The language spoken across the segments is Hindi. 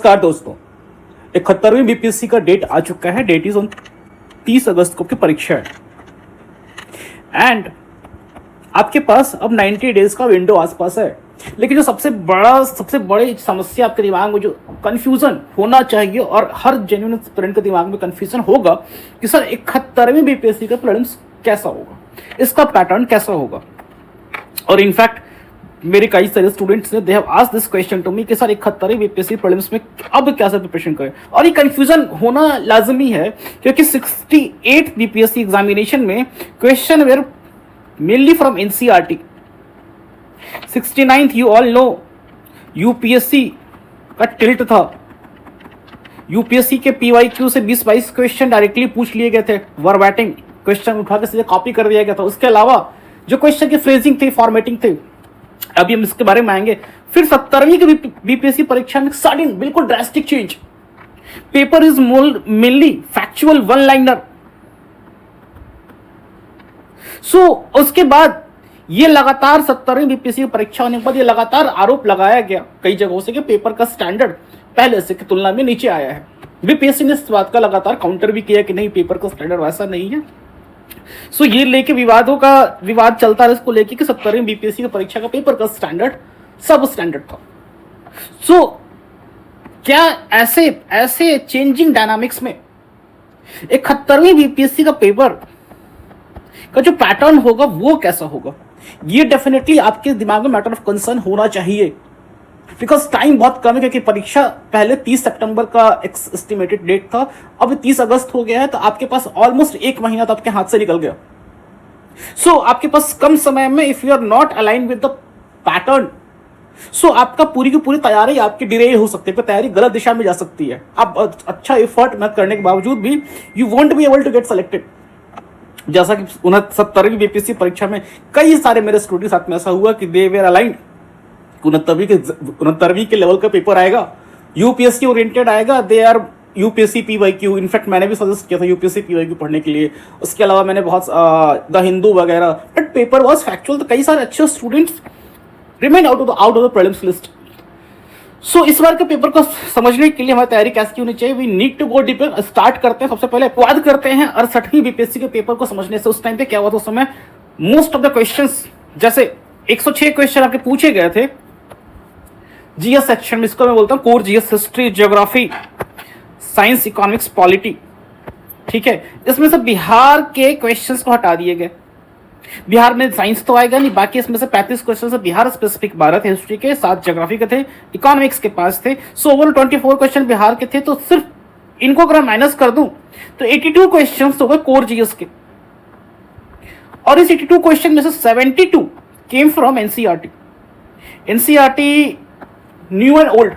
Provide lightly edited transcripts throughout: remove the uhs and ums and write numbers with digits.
नमस्कार दोस्तों, 71वीं बीपीएससी का डेट आ चुका है। डेट इज ऑन 30 अगस्त को की परीक्षा है एंड आपके पास अब 90 डेज का विंडो आसपास है। लेकिन जो सबसे बड़ी समस्या आपके दिमाग में जो कंफ्यूजन होना चाहिए और हर जेन्युइन स्टूडेंट के दिमाग में कंफ्यूजन होगा कि सर 71वीं बीपीएससी का प्रीलिम्स कैसा होगा, इसका पैटर्न कैसा होगा। और इनफैक्ट मेरे कई सारे स्टूडेंट्स ने they have asked this question to me कि सर 71वीं बीपीएससी प्रीलिम्स में अब कैसे प्रिपरेशन करें। और ये कंफ्यूजन होना लाजमी है क्योंकि 68 बीपीएससी एग्जामिनेशन में question were mainly from NCERT. 69th you all know UPSC का टिल्ट था। यूपीएससी के पीवाईक्यू से 20-22 क्वेश्चन डायरेक्टली पूछ लिए गए थे, वर्बैटिम क्वेश्चन उठा के सीधे कॉपी कर दिया गया था। उसके अलावा जो क्वेश्चन की फ्रेजिंग थी, फॉर्मेटिंग थे, अभी हम इसके बारे में आएंगे। फिर 70वीं की बीपीएससी परीक्षा में सडन बिल्कुल drastic change. Paper is mainly factual one liner. So उसके बाद ये लगातार 70वीं बीपीएससी परीक्षा होने के बाद ये लगातार आरोप लगाया गया कई जगहों से कि पेपर का स्टैंडर्ड पहले से की तुलना में नीचे आया है। बीपीएससी ने इस बात का लगातार काउंटर भी किया कि नहीं, पेपर का स्टैंडर्ड वैसा नहीं है। सो ये लेके विवाद चलता है इसको लेके कि 70वीं बीपीएससी की परीक्षा का पेपर का स्टैंडर्ड सब स्टैंडर्ड था। सो क्या ऐसे चेंजिंग डायनामिक्स में 71वीं बीपीएससी का पेपर का जो पैटर्न होगा वो कैसा होगा, ये डेफिनेटली आपके दिमाग में मैटर ऑफ कंसर्न होना चाहिए। बिकॉज टाइम बहुत कम है क्योंकि परीक्षा पहले 30 सितंबर का एस्टिमेटेड डेट था, अब 30 अगस्त हो गया है। तो आपके पास ऑलमोस्ट 1 महीना तो आपके हाथ से निकल गया। सो आपके पास कम समय में if you are not align with the pattern, so आपका पूरी की पूरी तैयारी आपकी डिले हो सकती है, तैयारी गलत दिशा में जा सकती है। आप अच्छा एफर्ट न करने के बावजूद भी you won't be able to get selected. जैसा कि 69वीं बीपीएससी परीक्षा में कई सारे मेरे स्टूडेंट साथ में ऐसा हुआ कि दे वेर अलाइंड। 69वीं के लेवल का पेपर आएगा, यूपीएससी ओरिएंटेड आएगा, they are UPSC PYQ. In fact मैंने भी सजेस्ट किया था यूपीएससी पीवाईक्यू पढ़ने के लिए। उसके अलावा मैंने बहुत द हिंदू वगैरह, बट पेपर वाज फैक्चुअल। तो कई सारे अच्छे students remain out of the prelims list. So इस बार के पेपर को समझने के लिए हमारी तैयारी कैसी होनी चाहिए, we need to go deeper. Start करते हैं, सबसे पहले अपवाद करते हैं 68वीं बीपीएससी के पेपर को समझने से। उस टाइम पे क्या हुआ था, उस समय मोस्ट ऑफ द क्वेश्चंस, जैसे 106 क्वेश्चन आपके पूछे गए थे जीएस सेक्शन में। इसको मैं बोलता हूँ core GS, history, geography, science, economics, polity. ठीक है, इसमें से बिहार के क्वेश्चंस को हटा दिए गए। बिहार में साइंस तो आएगा नहीं, बाकी इसमें से 35 क्वेश्चन बिहार स्पेसिफिक 12 थे, हिस्ट्री के 7 ज्योग्राफी के थे, इकोनॉमिक्स के 5 थे। सो ओवरऑल 24 क्वेश्चन बिहार के थे। तो सिर्फ इनको अगर माइनस कर दूं तो 82 क्वेश्चन हो गए कोर जीएस के। और इस 82 क्वेश्चन में से 72 came from NCERT. NCERT new and old,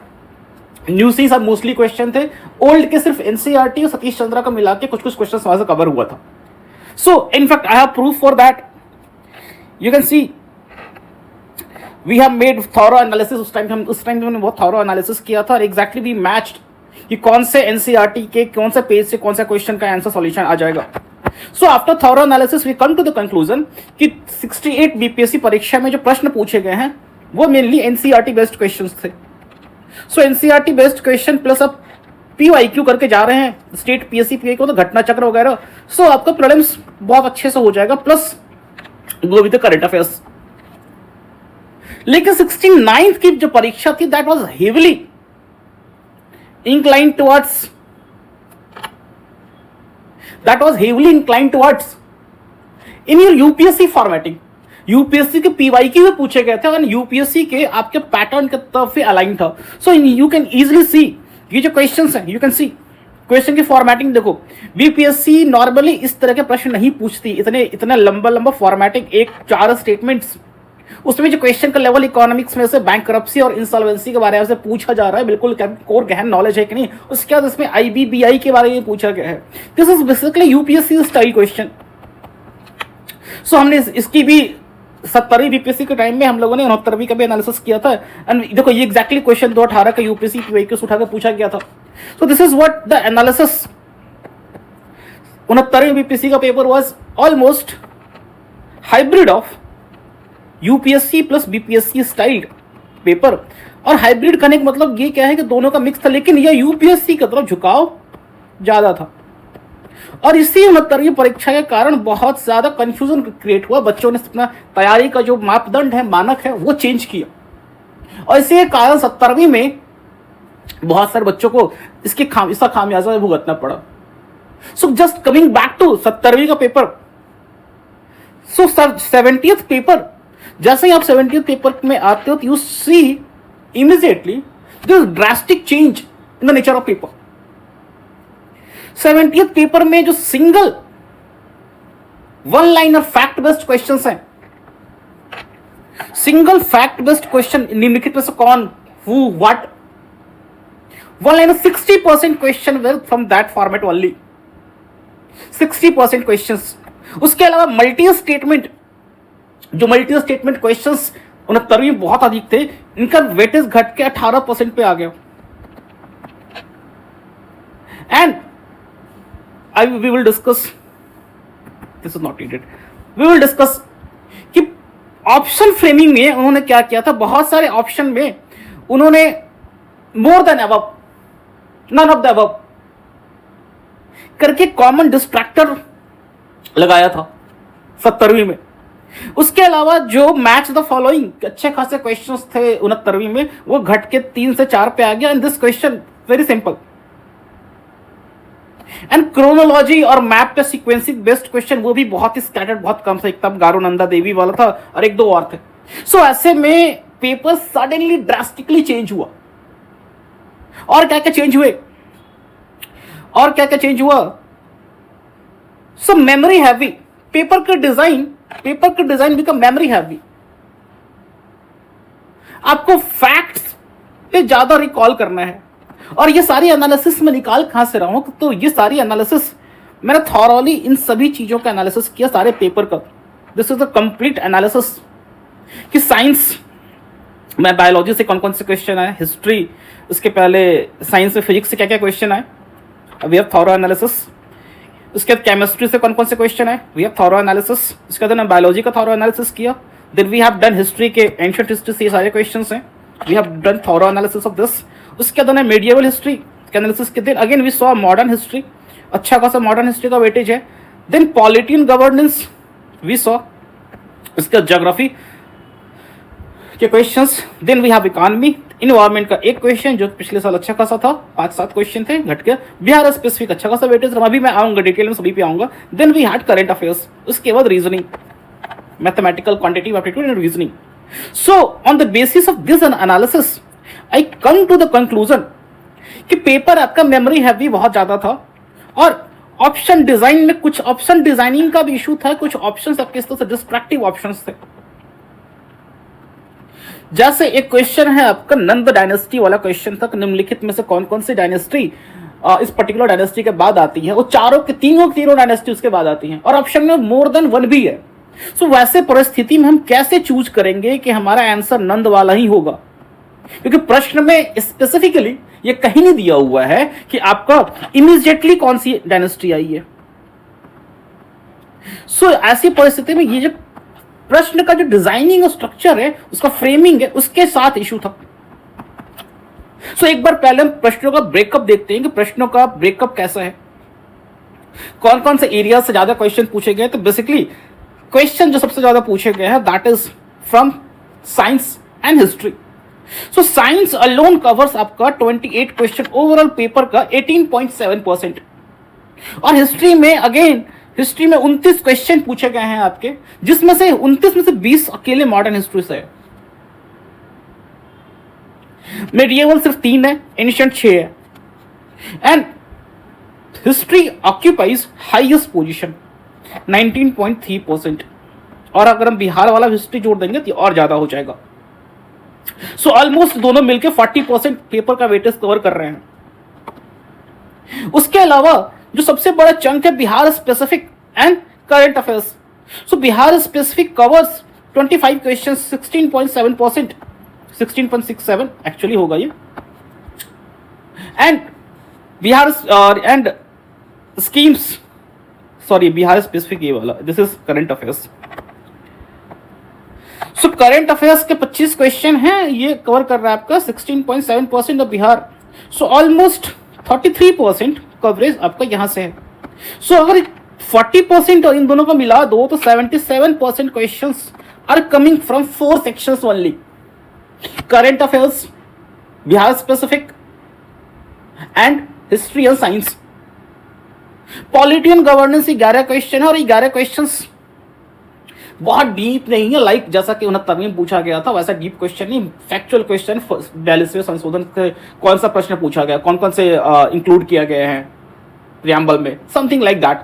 new से सब मोस्टली क्वेश्चन थे, ओल्ड के सिर्फ एनसीईआरटी और सतीश चंद्रा का मिला के कुछ क्वेश्चन वहां से कवर हुआ था। So in fact I have proof for that. You can see we have made thorough analysis. उस टाइम हमने बहुत थॉरो एनालिसिस किया था और एग्जैक्टली वी मैच्ड कि कौन से एनसीईआरटी के कौन से पेज से कौन सा क्वेश्चन का आंसर सॉल्यूशन आ जाएगा। So after thorough analysis we come to the conclusion कि 68 बीपीएससी परीक्षा में जो प्रश्न पूछे गए हैं वो मेनली एनसीईआरटी बेस्ड क्वेश्चंस थे। सो एनसीईआरटी बेस्ड क्वेश्चन प्लस अब पीवाईक्यू करके जा रहे हैं स्टेट पीएससी पीवाईक्यू, तो घटना चक्र वगैरह। सो आपका प्रीलिम्स बहुत अच्छे से हो जाएगा, plus go with the current affairs. लेकिन 69th की जो परीक्षा थी that was heavily inclined towards in your UPSC formatting. UPSC के पीवाईक्यू में पूछे गए थे और यूपीएससी के आपके पैटर्न के तरफ अलाइन था। सो यू कैन इजीली सी ये जो क्वेश्चंस हैं, यू कैन सी क्वेश्चन की फॉर्मेटिंग देखो। बीपीएससी नॉर्मली इस तरह के प्रश्न नहीं पूछती, इतना लंबा फॉर्मेटिंग, 4 स्टेटमेंट्स। उसमें जो क्वेश्चन का लेवल इकोनॉमिक्स में से बैंकरप्सी और इंसॉल्वेंसी के बारे में से पूछा जा रहा है, बिल्कुल कोर गहन नॉलेज है कि नहीं। उसके बाद इसमें आईबीबीआई के बारे में पूछा गया है। This is basically UPSC style question. So हमने इसकी भी 70वीं बीपीएससी के टाइम में हम लोगों ने 69वीं का भी एनालिसिस किया था। एंड देखो ये एग्जैक्टली क्वेश्चन 2018 का यूपीएससी पीवाईक्यू से उठाकर पूछा गया था। So this is what the analysis. 69वीं बीपीएससी का paper was almost hybrid of UPSC plus BPSC styled paper. और हाइब्रिड कनेक्ट मतलब ये क्या है कि दोनों का मिक्स था, लेकिन यह यूपीएससी की तरफ झुकाव ज्यादा था। और इसी 69वीं परीक्षा के कारण बहुत ज्यादा कंफ्यूजन क्रिएट हुआ, बच्चों ने अपना तैयारी का जो मापदंड है, मानक है, वो चेंज किया, और इसी के कारण 70वीं में बहुत सारे बच्चों को इसका खामियाजा भुगतना पड़ा। So just coming back to 70वीं का पेपर, सो 70th पेपर, जैसे ही आप 70th पेपर में आते हो, you see immediately this drastic change in the nature of paper. 70th paper में जो single one liner fact based question हैं, सिंगल फैक्ट बेस्ड क्वेश्चन निम्नलिखित में से कौन, who, what, one liner 60% question were from that format only, 60% questions. उसके अलावा मल्टी स्टेटमेंट, जो मल्टी स्टेटमेंट क्वेश्चंस 69वीं में बहुत अधिक थे, इनका वेटेज घट के 18% पे आ गया। And we will discuss, this is not needed, we will discuss कि ऑप्शन फ्रेमिंग में उन्होंने क्या किया था। बहुत सारे ऑप्शन में उन्होंने more than above, none of the above करके कॉमन डिस्ट्रैक्टर लगाया था 70वीं में। उसके अलावा जो मैच द फॉलोइंग अच्छे खासे क्वेश्चंस थे 69वीं में, वो घट के 3 से 4 पे आ गया। And this question very simple, and chronology और मैप पे सीक्वेंसिंग बेस्ड क्वेश्चन वो भी बहुत ही स्कैटर्ड, बहुत कम था, एकदम गारो नंदा देवी वाला था और एक दो और थे। सो ऐसे में पेपर सडनली ड्रास्टिकली चेंज हुआ। और क्या क्या चेंज हुए, और क्या क्या चेंज हुआ? सो मेमोरी हैवी, पेपर का डिजाइन बिकम मेमोरी हैवी। आपको फैक्ट्स पे ज्यादा रिकॉल करना है, और ये सारी एनालिसिस में निकाल कहां से रहा हूं, तो ये सारी एनालिसिस मैंने थॉरली इन सभी चीजों का एनालिसिस किया, सारे पेपर का। This is the complete analysis कि साइंस में बायोलॉजी से कौन कौन से क्वेश्चन आए, हिस्ट्री, उसके पहले साइंस में फिजिक्स से क्या क्या क्वेश्चन आए, वी हैव थॉरो एनालिसिस। उसके बाद केमिस्ट्री से कौन कौन से क्वेश्चन आए, वी हैव थॉरो एनालिसिस। उसके बाद बायोलॉजी का थॉरो एनालिसिस किया। Then we have done history के, एंशिएंट हिस्ट्री से ये सारे क्वेश्चन हैं, we have done thorough analysis of this. उसके बाद मेडिएवल हिस्ट्री के एनालिसिस के दिन again we saw modern history, अच्छा खासा मॉडर्न हिस्ट्री का वेटेज है। Then polity and governance we saw, उसके बाद ज्योग्राफी के questions. Then we have economy, environment का एक क्वेश्चन जो पिछले साल अच्छा खासा था, 5-7 क्वेश्चन थे, घट के बिहार स्पेसिफिक अच्छा खासा वेटेज, अभी मैं आऊंगा डिटेल में सभी पे आऊंगा। Then we had current affairs, उसके बाद reasoning, mathematical, quantitative aptitude and reasoning. So on the basis of this analysis I come to the conclusion कि पेपर आपका मेमोरी हैवी बहुत ज्यादा था, और ऑप्शन डिजाइन में कुछ ऑप्शन डिजाइनिंग का भी इशू था, कुछ ऑप्शंस आपके इस तरह से डिस्ट्रैक्टिव ऑप्शंस थे। जैसे एक क्वेश्चन है आपका नंद डायनेस्टी वाला क्वेश्चन था, निम्नलिखित में से कौन कौन सी डायनेस्टी इस पर्टिकुलर डायनेस्टी के बाद आती है, वो तीनों डायनेस्टी उसके बाद आती हैं, और ऑप्शन में मोर देन वन भी है। सो वैसे परिस्थिति में हम कैसे चूज करेंगे कि हमारा आंसर नंद वाला ही होगा, क्योंकि प्रश्न में स्पेसिफिकली ये कहीं नहीं दिया हुआ है कि आपका इमीडिएटली कौन सी डायनेस्टी आई है। सो ऐसी परिस्थिति में ये जो प्रश्न का जो डिजाइनिंग स्ट्रक्चर है, उसका फ्रेमिंग है, उसके साथ इशू था। सो एक बार पहले हम प्रश्नों का ब्रेकअप देखते हैं कि प्रश्नों का ब्रेकअप कैसा है, कौन कौन से एरिया से ज्यादा क्वेश्चन पूछे गए। तो बेसिकली क्वेश्चन जो सबसे ज्यादा पूछे गए हैं that is from science and history. So science alone covers आपका 28 क्वेश्चन, ओवरऑल पेपर का 18.7%, और हिस्ट्री में अगेन हिस्ट्री में 29 क्वेश्चन पूछे गए हैं आपके, जिसमें से 29 में से 20 अकेले मॉडर्न हिस्ट्री से है। मेडिएवल सिर्फ 3 है, एंशिएंट 6 है, and history occupies highest position 19.3%, और अगर हम बिहार वाला हिस्ट्री जोड़ देंगे तो और ज्यादा हो जाएगा। सो ऑलमोस्ट दोनों मिलकर 40% पेपर का वेटेज कवर कर रहे हैं। उसके अलावा जो सबसे बड़ा चंक है Bihar specific and current affairs. So Bihar specific covers 25 question, 16.7%, 16.67 actually होगा ये, and Bihar and schemes, sorry Bihar specific ये वाला, this is current affairs. So current affairs के 25 क्वेश्चन हैं, ये कवर कर रहा है आपका 16.7% of Bihar. So almost 33% coverage आपका यहां से है। सो अगर 40% इन दोनों को मिला दो तो 77% questions are coming from 4 sections only. Current affairs, Bihar specific and history and science. Polity and governance 11 question है और 11 क्वेश्चंस बहुत डीप नहीं है, लाइक जैसा कि 69वें में पूछा गया था वैसा डीप क्वेश्चन नहीं, फैक्चुअल क्वेश्चन। 42वें संशोधन के कौन सा प्रश्न पूछा गया, कौन कौन से इंक्लूड किया गया है प्रियम्बल में, समथिंग लाइक दैट।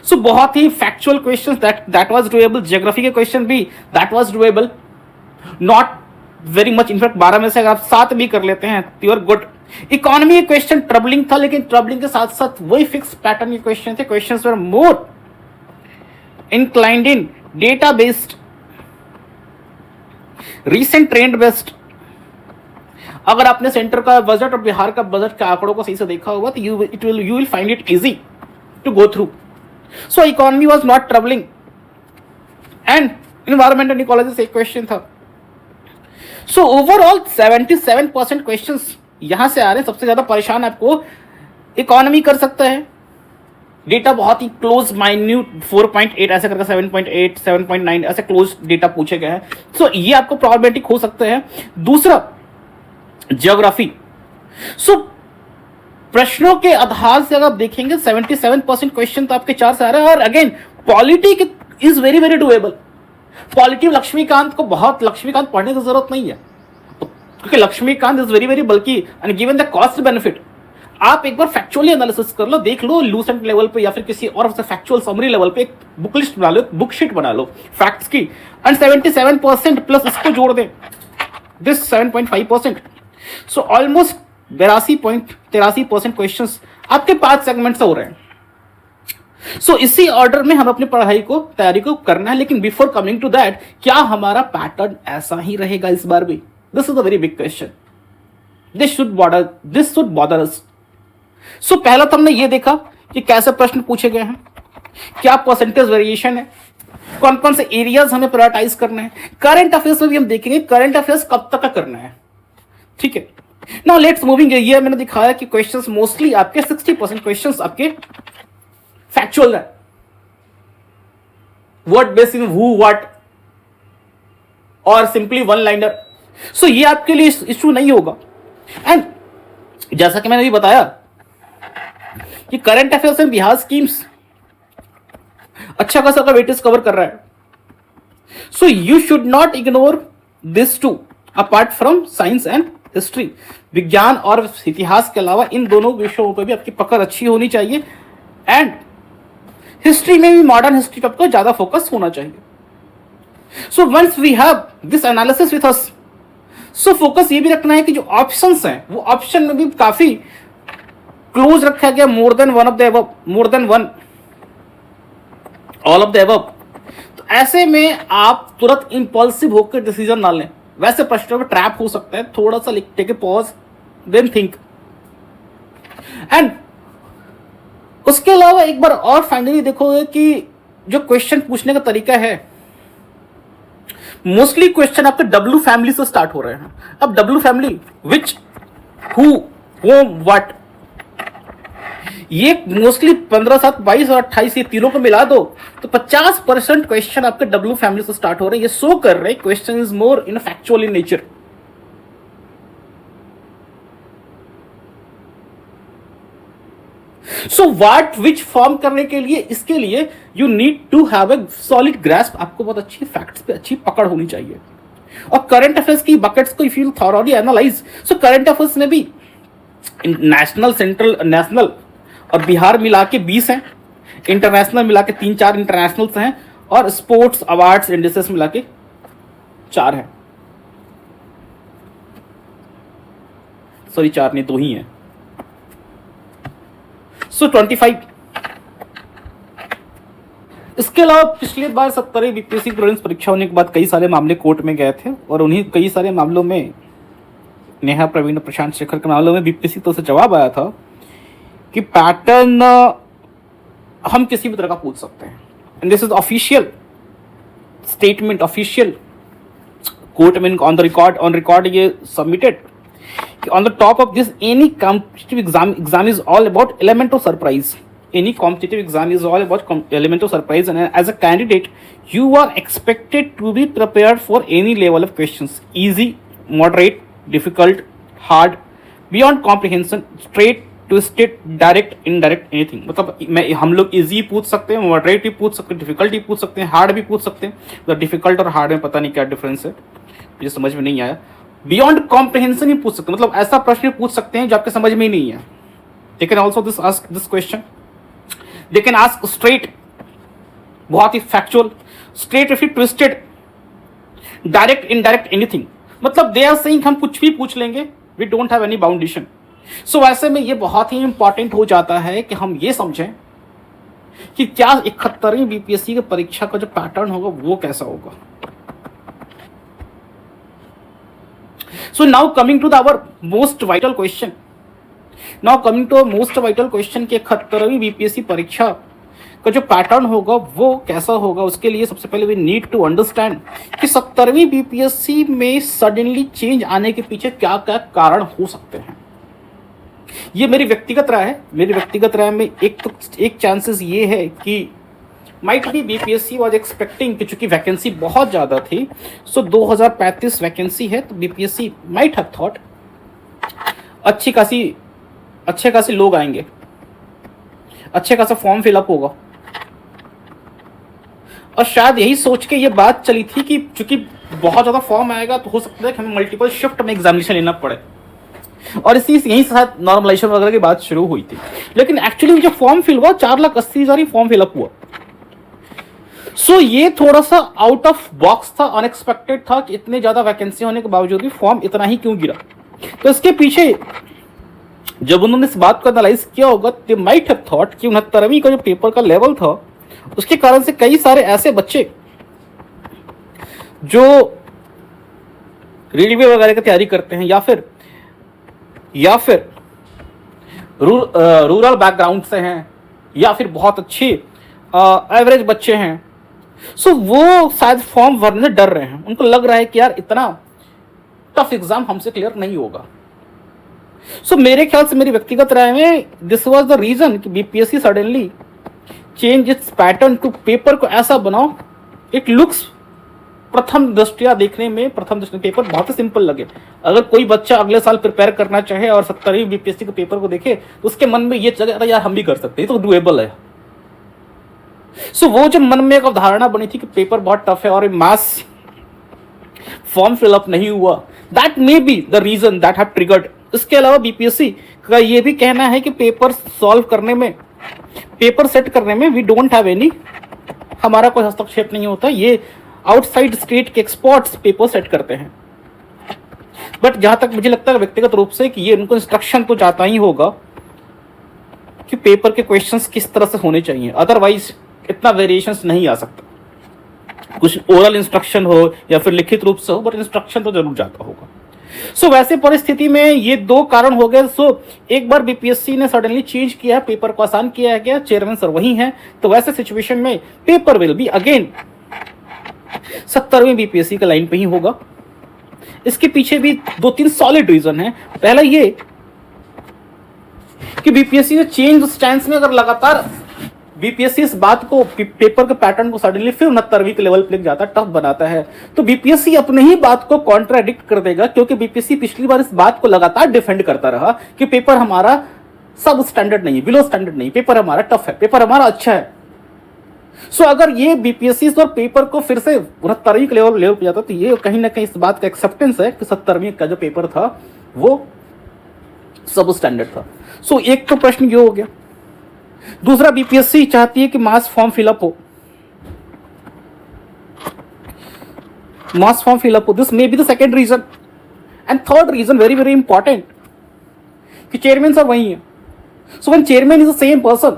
सो बहुत ही factual questions that was doable. Geography के क्वेश्चन भी that was doable, not very much, in fact 12 में से अगर आप 7 भी कर लेते हैं यू आर गुड। इकोनॉमी के क्वेश्चन ट्रबलिंग था, लेकिन ट्रबलिंग के साथ साथ वही फिक्स पैटर्न के क्वेश्चन थे। Questions were more inclined in data based, recent trend based। अगर आपने सेंटर का बजट और बिहार का बजट के आंकड़ों को सही से देखा होगा तो you will find it easy to go through। So economy was not troubling and environment and ecology से एक क्वेश्चन था। So overall 77% क्वेश्चंस यहां से आ रहे हैं। सबसे ज्यादा परेशान आपको इकोनॉमी कर सकता है, डेटा बहुत ही क्लोज माइन्यूट 4.8 ऐसे करके 7.8 7.9 ऐसे क्लोज डेटा पूछे गए हैं। सो ये आपको प्रॉब्लमेटिक हो सकते हैं। दूसरा ज्योग्राफी। सो प्रश्नों के आधार से अगर आप देखेंगे 77% क्वेश्चन तो आपके 4 से आ रहे हैं। और again polity is very very doable. Polity Laxmikant को बहुत लक्ष्मीकांत पढ़ने की जरूरत नहीं है, क्योंकि Laxmikant is very very bulky and given the cost benefit आप एक बार फैक्चुअली एनालिसिस कर लो, देख लो लूसेंट लेवल पे या फिर किसी और फैक्चुअल समरी लेवल पे एक बुक लिस्ट बना लो, बुक शीट बना लो फैक्ट्स की, एंड 77% प्लस इसको जोड़ दें दिस 7.5%। सो ऑलमोस्ट 82.83% क्वेश्चंस आपके 5 सेगमेंट से हो रहे हैं। सो इसी ऑर्डर में हम अपनी पढ़ाई को तैयारी को करना है। लेकिन बिफोर कमिंग टू दैट, क्या हमारा पैटर्न ऐसा ही रहेगा इस बार भी? This is a very big question. This should bother us. So पहला तो हमने ये देखा कि कैसे प्रश्न पूछे गए हैं, क्या परसेंटेज वेरिएशन है, कौन कौन से एरियाज हमें प्रायोरिटाइज करने हैं। करंट अफेयर्स में भी हम देखेंगे करंट अफेयर्स कब तक का करना है, ठीक है। Now let's moving. ये मैंने दिखाया कि क्वेश्चंस मोस्टली आपके 60% क्वेश्चंस आपके फैक्चुअल है, word based in who what और सिंपली वन लाइनर। सो ये आपके लिए इशू नहीं होगा। एंड जैसा कि मैंने भी बताया कि करंट अफेयर्स में बिहार स्कीम्स अच्छा खासा का वेटेज कवर कर रहा है। So you should not ignore this to apart from science and history. विज्ञान और इतिहास के अलावा इन दोनों विषयों पर भी आपकी पकड़ अच्छी होनी चाहिए। एंड हिस्ट्री में भी मॉडर्न हिस्ट्री पर आपको ज्यादा फोकस होना चाहिए। So once we have this analysis with us, so focus ये भी रखना है कि जो ऑप्शंस हैं वो ऑप्शन में भी काफी क्लोज रखा गया, more than one of the above, more than one, all of the above. तो ऐसे में आप तुरंत इंपल्सिव होकर डिसीजन ना लें। वैसे प्रश्नों में ट्रैप हो सकता है, थोड़ा सा take a pause then think. And उसके अलावा एक बार और फाइनली देखोगे कि जो क्वेश्चन पूछने का तरीका है, मोस्टली क्वेश्चन आपके डब्ल्यू फैमिली से स्टार्ट हो रहे हैं। अब W family which, who, home, what, ये मोस्टली 15, 7, 22 और 28 ये तीनों को मिला दो तो 50% क्वेश्चन आपके डब्ल्यू फैमिली से स्टार्ट हो रहे हैं। ये शो कर रहे हैं question is more in factual in nature. So what which form करने के लिए, इसके लिए you need to have a solid grasp. आपको बहुत अच्छी फैक्ट्स पे अच्छी पकड़ होनी चाहिए। और करंट अफेयर्स की बकेट्स को if you thoroughly analyse, so current affairs में भी नेशनल, सेंट्रल, नेशनल और बिहार मिला के 20 हैं, इंटरनेशनल मिला के 3-4 इंटरनेशनल्स हैं, और स्पोर्ट्स अवार्ड्स इंडिसेस मिला के 4 हैं। सॉरी 4 नहीं, 2 ही हैं। सो 25। इसके अलावा पिछली बार 70 बीपीएससी प्रीलिम्स परीक्षा होने के बाद कई सारे मामले कोर्ट में गए थे, और उन्हीं कई सारे मामलों में नेहा, प्रवीण, प्रशांत शेखर के मामलों में बीपीएससी तो से जवाब आया था कि पैटर्न हम किसी भी तरह का पूछ सकते हैं, and this is official statement official court में ऑन रिकॉर्ड ये submitted on the top of this any competitive exam is all about element of surprise. Any competitive exam is all about element of surprise, and as a candidate you are expected to be prepared for any level of questions, easy, moderate, difficult, hard, beyond comprehension, straight, twisted, direct, indirect, anything. मतलब हम लोग इजी पूछ सकते हैं, मॉडरेट भी पूछ सकते हैं, डिफिकल्ट भी पूछ सकते हैं, हार्ड भी पूछ सकते हैं। तो डिफिकल्ट और हार्ड में पता नहीं क्या डिफरेंस है, मुझे समझ में नहीं आया। बियॉन्ड कॉम्प्रिहेंशन ही पूछ सकते हैं, मतलब ऐसा प्रश्न पूछ सकते हैं जो आपके समझ में ही नहीं है। They can also ask this question, they can ask straight, बहुत ही factual, straight if twisted, direct, indirect, anything. मतलब दे आर सेइंग हम कुछ भी पूछ लेंगे, we don't have any boundation. So वैसे में ये बहुत ही इंपॉर्टेंट हो जाता है कि हम ये समझें कि क्या 71वीं बीपीएससी की परीक्षा का जो पैटर्न होगा वो कैसा होगा। So now coming to our most vital question. Now coming to most vital question कि 71वीं बीपीएससी परीक्षा का जो पैटर्न होगा वो कैसा होगा। उसके लिए सबसे पहले वी नीड टू अंडरस्टैंड कि 70वीं बीपीएससी में सडनली चेंज आने के पीछे क्या क्या कारण हो सकते हैं। ये मेरी व्यक्तिगत राय है। मेरी व्यक्तिगत राय में एक चांसेस ये है कि might be BPSC was expecting कि चूंकि वैकेंसी बहुत ज़्यादा थी, सो 2035 वैकेंसी है, तो बीपीएससी माइट हैव थॉट अच्छे खासी लोग आएंगे, अच्छे खासा फॉर्म फिलअप होगा, और शायद यही सोच के ये बात चली थी कि चूंकि बहुत ज़्यादा फॉर्म आएगा तो हो सकता है कि हमें मल्टीपल शिफ्ट में एग्जामिनेशन लेना पड़े, और यहीं साथ नॉर्मलाइजेशन वगैरह की बात शुरू हुई थी। लेकिन एक्चुअली जो फॉर्म फिल हुआ 4,80,000 ही फॉर्म फिलअप हुआ। सो ये थोड़ा सा आउट ऑफ बॉक्स था, अनएक्सपेक्टेड था कि इतने ज्यादा वैकेंसी होने के बावजूद भी फॉर्म इतना ही क्यों गिरा। तो इसके पीछे जब उन्होंने इस बात को एनालाइज किया होगा, दे माइट हैव थॉट कि 69वीं का जो पेपर का लेवल था उसके कारण से कई सारे ऐसे बच्चे जो रेलवे वगैरह की तैयारी करते हैं या फिर रूरल बैकग्राउंड से हैं या फिर बहुत अच्छे एवरेज बच्चे हैं, सो वो शायद फॉर्म भरने से डर रहे हैं। उनको लग रहा है कि यार इतना टफ एग्जाम हमसे क्लियर नहीं होगा। सो मेरे ख्याल से, मेरी व्यक्तिगत राय में, दिस वाज द रीजन कि BPSC suddenly change its pattern to paper को ऐसा बनाओ इट लुक्स प्रथम दृष्टया देखने में पेपर बहुत ही सिंपल लगे। अगर कोई बच्चा अगले साल प्रिपेयर करना चाहे और 70वीं बीपीएससी के पेपर को देखे तो उसके मन में ये चले यार हम भी कर सकते हैं, तो डुएबल है। सो वो जो मन में एक अवधारणा बनी थी कि पेपर बहुत टफ है और मास फॉर्म फिलअप नहीं हुआ, that may be the reason that have triggered. इसके अलावा बीपीएससी का ये भी कहना है कि पेपर सॉल्व करने में, पेपर सेट करने में वी डोंट हैव एनी, हमारा कोई हस्तक्षेप नहीं होता, ये आउटसाइड स्टेट के एक्सपर्ट्स पेपर सेट करते हैं। बट जहां तक मुझे लगता है व्यक्तिगत रूप से कि ये उनको इंस्ट्रक्शन तो जाता ही होगा कि पेपर के क्वेश्चंस किस तरह से होने चाहिए, अदरवाइज इतना वेरिएशंस नहीं आ सकता। कुछ ओरल इंस्ट्रक्शन हो या फिर लिखित रूप से हो, बट इंस्ट्रक्शन तो जरूर जाता होगा। सो वैसे परिस्थिति में ये दो कारण हो गए। सो एक बार बीपीएससी ने सडनली चेंज किया है, पेपर को आसान किया गया, चेयरमैन सर वही हैं, तो वैसे सिचुएशन में पेपर विल बी अगेन 70वीं बीपीएससी का लाइन पे ही होगा। इसके पीछे भी 2-3 सॉलिड रीजन है। पहला ये कि बीपीएससी ने चेंज स्टैंस में, अगर लगातार बीपीएससी इस बात को, पेपर के पैटर्न को सडनली फिर 69वीं के लेवल पे लेके जाता है, टफ बनाता है, तो बीपीएससी अपने ही बात को कॉन्ट्राडिक्ट कर देगा, क्योंकि बीपीएससी पिछली बार इस बात को लगातार डिफेंड करता रहा कि पेपर हमारा सब स्टैंडर्ड नहीं है, बिलो स्टैंडर्ड नहीं, पेपर हमारा टफ है, पेपर हमारा अच्छा है। सो अगर ये बीपीएससी और पेपर को फिर से 69वीं के लेवल पे जाता, तो ये कहीं ना कहीं इस बात का एक्सेप्टेंस है कि 70वीं का जो पेपर था वो सब स्टैंडर्ड था। सो एक तो प्रश्न ये हो गया। दूसरा, बीपीएससी चाहती है कि मास फॉर्म फिलअप हो, मास फॉर्म फिलअप हो। This may be the second reason. And third reason very very important कि चेयरमैन साहब वही है। So when chairman is the same person,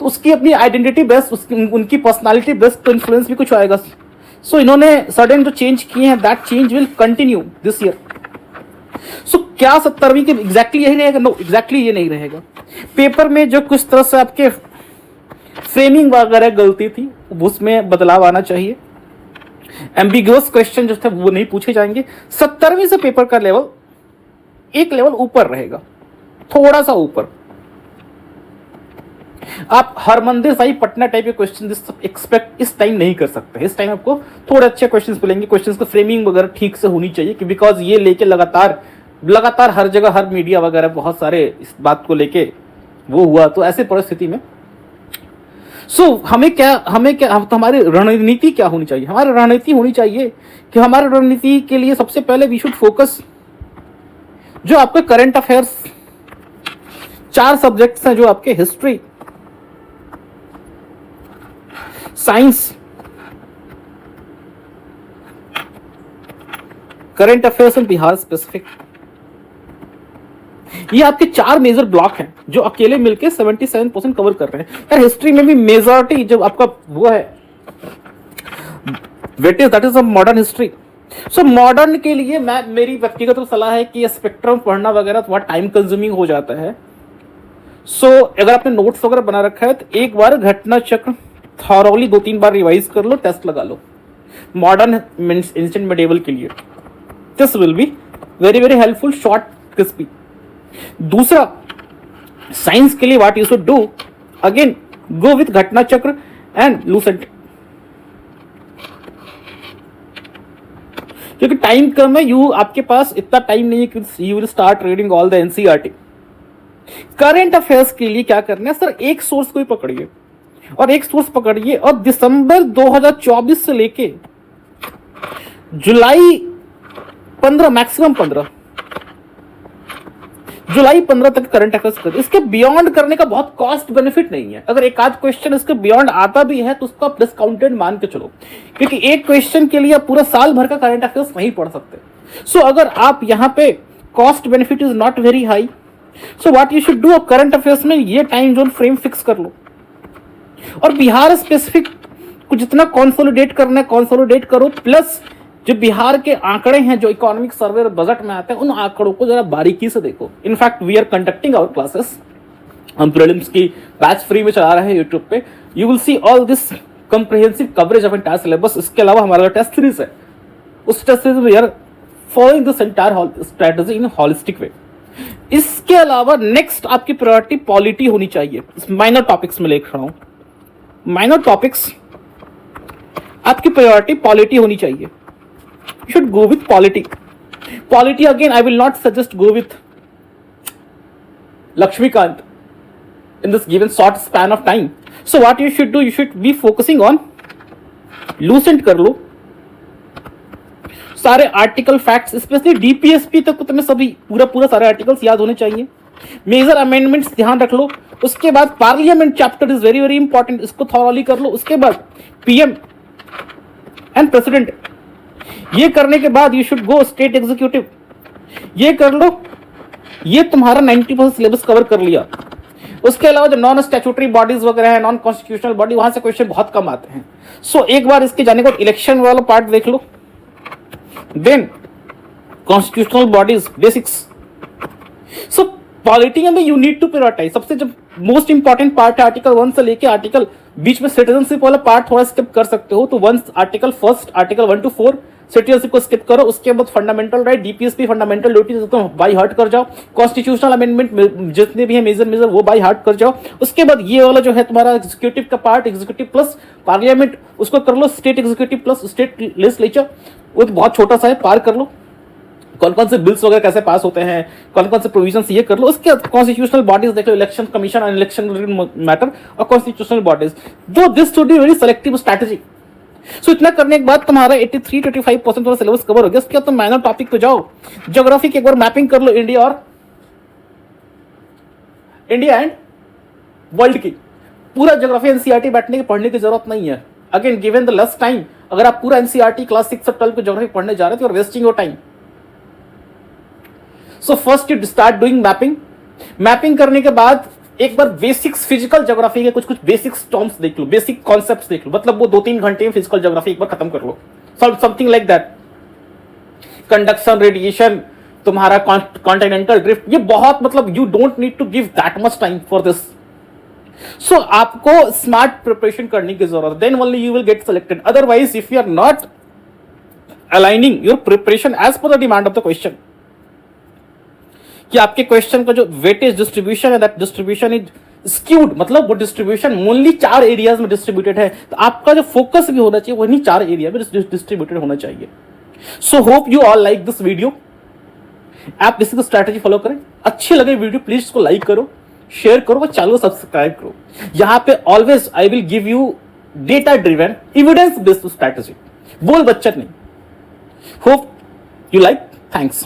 तो उसकी अपनी आइडेंटिटी बेस्ड, उनकी पर्सनालिटी बेस्ड तो इन्फ्लुएंस भी कुछ आएगा। सो इन्होंने सडन जो चेंज किए हैं, that change will continue this year. So क्या 70वीं के एग्जैक्टली यही रहेगा? नो, एग्जैक्टली ये नहीं रहेगा। पेपर में जो कुछ तरह से आपके फ्रेमिंग वगैरह गलती थी, उसमें बदलाव आना चाहिए। एम्बिगुअस क्वेश्चन जो थे वो नहीं पूछे जाएंगे। 70वीं से पेपर का लेवल एक लेवल ऊपर रहेगा, थोड़ा सा ऊपर। आप हरमंदिर साहिब पटना टाइप के क्वेश्चन एक्सपेक्ट इस टाइम नहीं कर सकते। इस टाइम आपको थोड़े अच्छे क्वेश्चंस मिलेंगे, क्वेश्चंस की फ्रेमिंग वगैरह ठीक से होनी चाहिए, कि बिकॉज ये लेके लगातार हर जगह हर मीडिया वगैरह बहुत सारे इस बात को लेके वो हुआ। तो ऐसे परिस्थिति में हमें क्या हमारी रणनीति क्या होनी चाहिए? हमारी रणनीति होनी चाहिए कि हमारी रणनीति के लिए सबसे पहले वी शुड फोकस जो आपके करंट अफेयर्स 4 सब्जेक्ट्स हैं, जो आपके history, science, current affairs and Bihar specific, ये आपके 4 मेजर ब्लॉक हैं जो अकेले मिलके 77% कवर कर रहे हैं। यार हिस्ट्री में भी मेजॉरिटी जब आपका वो है weightage, that is a modern history. So modern के लिए मेरी व्यक्तिगत सलाह है कि स्पेक्ट्रम पढ़ना वगैरह थोड़ा टाइम कंज्यूमिंग हो जाता है। अगर आपने नोट्स वगैरह बना रखा है तो एक बार घटना चक्र थॉरोली 2-3 बार रिवाइज कर लो, टेस्ट लगा लो मॉडर्न एंशिएंट मेडिएवल के लिए। This will be very very helpful, short, crispy. दूसरा, साइंस के लिए what you should do, again go with घटना चक्र एंड लूसेंट, क्योंकि टाइम कम है, आपके पास इतना टाइम नहीं है कि you will start reading all the NCERT. Current affairs के लिए क्या करना है सर, एक सोर्स को ही पकड़िए और दिसंबर 2024 से लेके जुलाई 15, मैक्सिमम 15 जुलाई 15 तक करंट अफेयर्स कर। इसके बियॉन्ड करने का बहुत कॉस्ट बेनिफिट नहीं है। अगर एक आध क्वेश्चन इसके बियॉन्ड आता भी है तो उसको आप डिस्काउंटेड मान के चलो, क्योंकि एक क्वेश्चन के लिए आप पूरा साल भर का करंट अफेयर्स नहीं पढ़ सकते। अगर आप यहाँ पे cost benefit is not very high, what you should do, current affairs में ये टाइम जोन फ्रेम फिक्स कर लो और बिहार स्पेसिफिक को जितना कंसोलिडेट करना है कंसोलिडेट करो। प्लस जो बिहार के आंकड़े हैं जो इकोनॉमिक सर्वे और बजट में आते हैं, उन आंकड़ों को जरा बारीकी से देखो। In fact we are conducting our classes, हम प्रीलिम्स की बैच फ्री में चला रहे हैं यूट्यूब पे। You will see all this comprehensive coverage of entire syllabus. इसके अलावा हमारा टेस्ट सीरीज है, उस टेस्ट सीरीज में we are following this entire strategy in holistic way. इसके अलावा नेक्स्ट आपकी प्रायोरिटी पॉलिटी होनी चाहिए। माइनर टॉपिक्स में लिख रहा हूं, माइनर टॉपिक्स आपकी प्रायोरिटी पॉलिटी होनी चाहिए। You should go with polity. Polity again, I will not suggest go with Lakshmikant in this given short span of time. So what you should do, you should be focusing on Lucent कर लो सारे आर्टिकल फैक्ट्स, स्पेशली डीपीएसपी तक तो तुम्हें सभी पूरा सारे आर्टिकल्स याद होने चाहिए। मेजर अमेंडमेंट्स ध्यान रख लो। उसके बाद parliament chapter is very very important, इसको थॉरली कर लो। उसके बाद पीएम एंड प्रेसिडेंट, ये करने के बाद you should go state executive, ये कर लो। ये तुम्हारा 90% सिलेबस कवर कर लिया। उसके अलावा जो नॉन स्टैट्यूटरी बॉडीज वगैरह है, नॉन कॉन्स्टिट्यूशनल बॉडी, वहां से क्वेश्चन बहुत कम आते हैं। एक बार इसके जाने के बाद इलेक्शन वाला पार्ट देख लो, then constitutional bodies basics. Polity में यू नीड टू प्रायोरिटाइज। सबसे जब मोस्ट इंपॉर्टेंट पार्ट है आर्टिकल 1 से लेके आर्टिकल, बीच में सिटीजनशिप वाला पार्ट थोड़ा स्किप कर सकते हो, तो आर्टिकल 1 to 4 सिटीजनशिप को स्किप करो। उसके बाद fundamental right, DPSP fundamental duties तो बाय हार्ट कर जाओ। कॉन्स्टिट्यूशनल अमेंडमेंट जितने भी है मेजर वो बाय हार्ट कर जाओ। उसके बाद ये वाला जो है तुम्हारा एग्जीक्यूटिव का पार्ट, एग्जीक्यूटिव प्लस पार्लियामेंट, उसको कर लो। State executive plus state legislature, वो तो बहुत छोटा सा है, पार कर लो। कौन कौन से बिल्स वगैरह कैसे पास होते हैं, कौन कौन से प्रोविजंस, ये कर लो। उसके कॉन्स्टिट्यूशनल बॉडीज देख लो, election commission and election matter और constitutional bodies. Though this should be very selective strategy. इतना करने के बाद तुम्हारा 83-85% वाला सिलेबस कवर हो गया। उसके बाद तुम माइनर टॉपिक पे जाओ। ज्योग्राफी की एक बार मैपिंग कर लो, इंडिया एंड वर्ल्ड की। पूरा ज्योग्राफी एनसीईआरटी बैठने की पढ़ने की जरूरत नहीं है। Again given the less time, अगर आप पूरा एनसीईआरटी क्लास 6 से 12 की ज्योग्राफी पढ़ने जा रहे थे और wasting your time. First you start doing mapping करने के बाद एक बार बेसिक्स फिजिकल ज्योग्राफी के कुछ बेसिक्स टर्म्स देख लो, बेसिक कॉन्सेप्ट्स देख लो। मतलब वो 2-3 घंटे में फिजिकल ज्योग्राफी एक बार खत्म कर लो, something like that. Conduction, radiation, तुम्हारा कॉन्टिनेंटल ड्रिफ्ट, ये बहुत, मतलब you don't need to give that much time for this. So आपको स्मार्ट प्रिपरेशन करने की जरूरत, then only you will get selected. Otherwise if you are not aligning your preparation as per the demand of the question, कि आपके क्वेश्चन का जो वेटेज डिस्ट्रीब्यूशन है दैट डिस्ट्रीब्यूशन इज स्क्यूड, मतलब वो डिस्ट्रीब्यूशन ओनली 4 एरियाज में डिस्ट्रीब्यूटेड है, तो आपका जो फोकस भी होना चाहिए वही 4 एरिया में डिस्ट्रीब्यूटेड होना चाहिए। So hope you all like this video. आप इसी को स्ट्रैटेजी फॉलो करें। अच्छी लगे वीडियो प्लीज इसको लाइक करो, शेयर करो और चैनल को सब्सक्राइब करो। यहां पे always I will give you data driven evidence based strategy, बोल बच्चन नहीं। Hope you like, thanks.